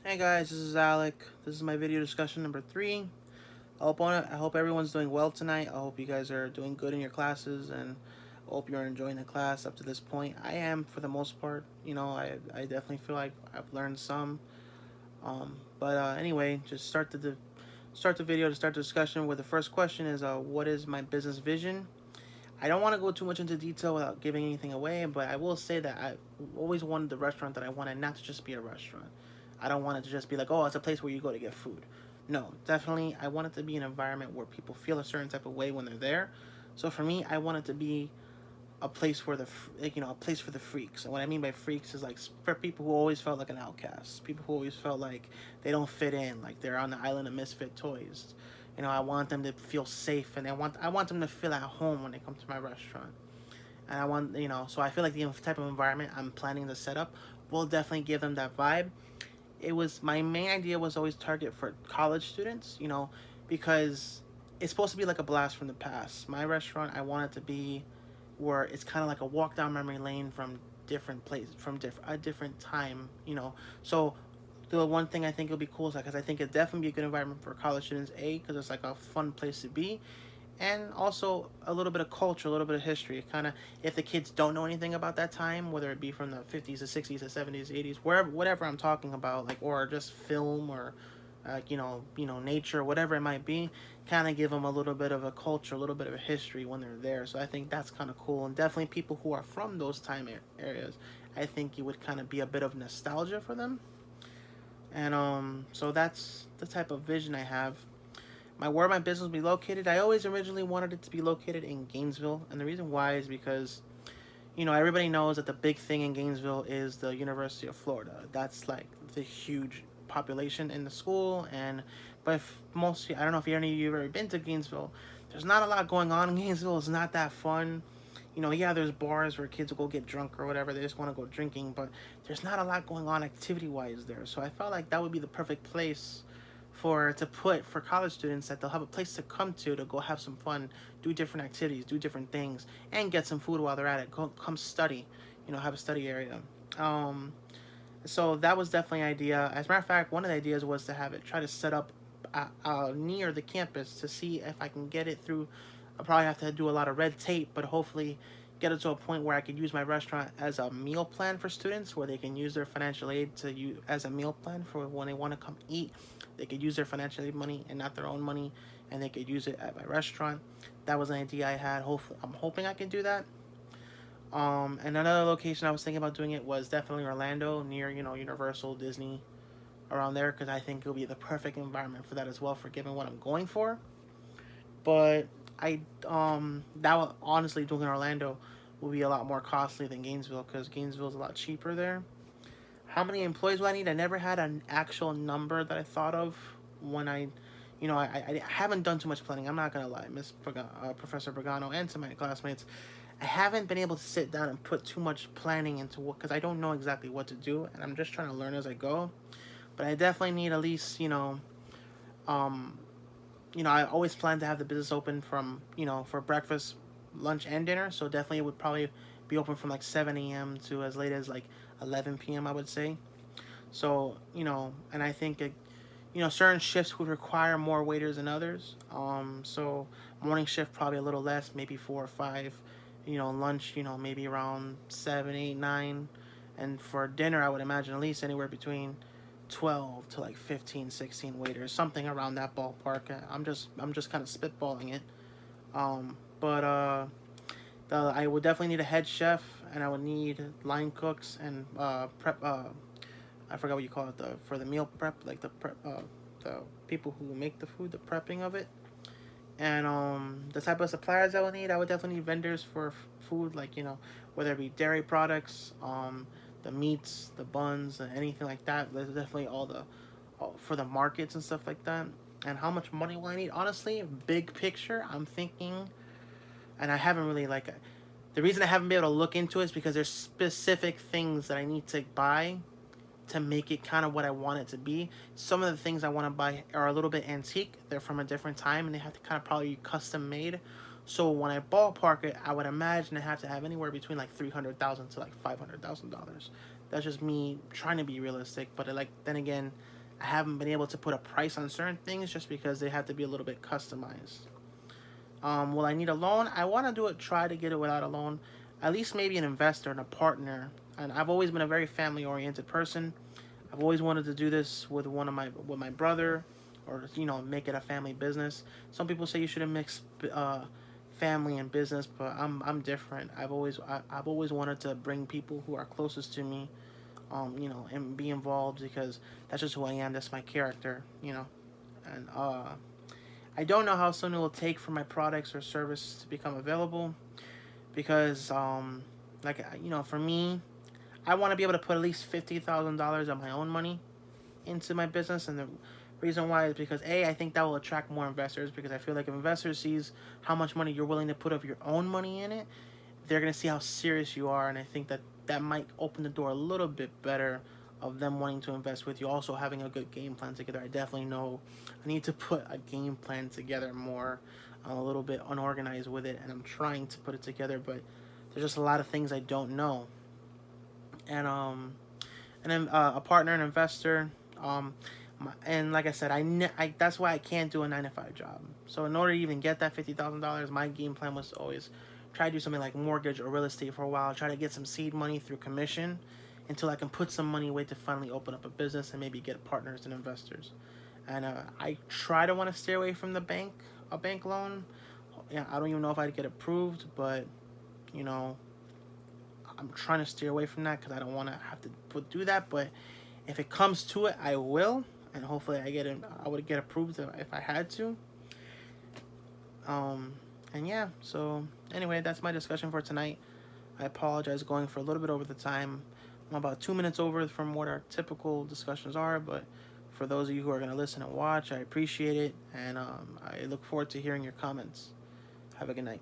Hey guys, this is Alec. This is my video discussion number 3. I hope everyone's doing well tonight. I hope you guys are doing good in your classes, and I hope you're enjoying the class up to this point. I am for the most part. I definitely feel like I've learned some. But anyway, just start the video to start the discussion. Where the first question is, what is my business vision? I don't want to go too much into detail without giving anything away, but I will say that I always wanted the restaurant that I wanted not to just be a restaurant. I don't want it to just be like, oh, it's a place where you go to get food. No, definitely, I want it to be an environment where people feel a certain type of way when they're there. So for me, I want it to be a place where a place for the freaks. And what I mean by freaks is like for people who always felt like an outcast, people who always felt like they don't fit in, like they're on the island of misfit toys. I want them to feel safe, and I want them to feel at home when they come to my restaurant. And so I feel like the type of environment I'm planning to set up will definitely give them that vibe. It was my main idea was always target for college students, because it's supposed to be like a blast from the past. My restaurant, I want it to be where it's kind of like a walk down memory lane from different places, from a different time. So the one thing I think it'll be cool is because I think it'd definitely be a good environment for college students. Because it's like a fun place to be, and also a little bit of culture, a little bit of history. Kind of, if the kids don't know anything about that time, whether it be from the 50s, the 60s, the 70s, 80s, wherever, whatever I'm talking about, like, or just film, or nature, whatever it might be, kind of give them a little bit of a culture, a little bit of a history when they're there. So I think that's kind of cool, and definitely people who are from those time areas, I think it would kind of be a bit of nostalgia for them. And so that's the type of vision I have. Where my business will be located, I always originally wanted it to be located in Gainesville, and the reason why is because everybody knows that the big thing in Gainesville is the University of Florida. That's like the huge population in the school. And but if most, I don't know if any of you have ever been to Gainesville, there's not a lot going on in Gainesville. It's not that fun. Yeah, there's bars where kids will go get drunk or whatever. They just want to go drinking, but there's not a lot going on activity wise there. So I felt like that would be the perfect place for college students, that they'll have a place to come to go have some fun, do different activities, do different things, and get some food while they're at it. Come study, have a study area. Um, so that was definitely an idea. As a matter of fact, one of the ideas was to have it try to set up near the campus to see if I can get it through. I probably have to do a lot of red tape, but hopefully get it to a point where I could use my restaurant as a meal plan for students, where they can use their financial aid to use as a meal plan for when they want to come eat. They could use their financial aid money and not their own money, and they could use it at my restaurant. That was an idea I had. Hopefully, I'm hoping I can do that. And another location I was thinking about doing it was definitely Orlando, near Universal, Disney, around there, because I think it'll be the perfect environment for that as well, for given what I'm going for. But that would, honestly, doing in Orlando will be a lot more costly than Gainesville, because Gainesville is a lot cheaper there. How many employees will I need? I never had an actual number that I thought of when I haven't done too much planning. I'm not gonna lie, Professor Bergano, and to my classmates, I haven't been able to sit down and put too much planning into what, because I don't know exactly what to do, and I'm just trying to learn as I go. But I definitely need at least um, I always plan to have the business open from for breakfast, lunch, and dinner. So definitely it would probably be open from like 7 a.m. to as late as like 11 p.m. I would say. So and I think certain shifts would require more waiters than others. So morning shift probably a little less, maybe 4 or 5. Lunch, maybe around 7, 8, 9, and for dinner I would imagine at least anywhere between 12 to like 15, 16 waiters, something around that ballpark. I'm just kind of spitballing it. But I would definitely need a head chef, and I would need line cooks and prep. I forgot what you call it, the for the meal prep, like the people who make the food, the prepping of it. And the type of suppliers I would need, I would definitely need vendors for food, like whether it be dairy products, the meats, the buns, and anything like that. There's definitely all for the markets and stuff like that. And how much money will I need? Honestly, big picture, I'm thinking, and I haven't really like. The reason I haven't been able to look into it is because there's specific things that I need to buy to make it kind of what I want it to be. Some of the things I want to buy are a little bit antique. They're from a different time, and they have to kind of probably be custom made. So when I ballpark it, I would imagine I have to have anywhere between like $300,000 to like $500,000. That's just me trying to be realistic. But like then again, I haven't been able to put a price on certain things just because they have to be a little bit customized. Will I need a loan? I want to do it. Try to get it without a loan. At least maybe an investor and a partner. And I've always been a very family oriented person. I've always wanted to do this with my brother, or make it a family business. Some people say you shouldn't mix family and business, but I'm different. I've always wanted to bring people who are closest to me, and be involved because that's just who I am. That's my character. And I don't know how soon it will take for my products or service to become available because like for me, I want to be able to put at least $50,000 of my own money into my business, and the reason why is because I think that will attract more investors, because I feel like if investors sees how much money you're willing to put of your own money in it, they're gonna see how serious you are, and I think that that might open the door a little bit better of them wanting to invest with you. Also having a good game plan together. I definitely know I need to put a game plan together more. I'm a little bit unorganized with it, and I'm trying to put it together, but there's just a lot of things I don't know. And then a partner, an investor. And like I said, I that's why I can't do a 9 to 5 job. So in order to even get that $50,000, my game plan was to always try to do something like mortgage or real estate for a while. Try to get some seed money through commission until I can put some money away to finally open up a business and maybe get partners and investors. And I try to want to stay away from a bank loan. Yeah, I don't even know if I'd get approved, but you know, I'm trying to steer away from that because I don't want to have to do that. But if it comes to it, I will, and hopefully I would get approved if I had to. Um, and yeah. So anyway, that's my discussion for tonight. I apologize going for a little bit over the time. I'm about 2 minutes over from what our typical discussions are, but for those of you who are going to listen and watch, I appreciate it, and I look forward to hearing your comments. Have a good night.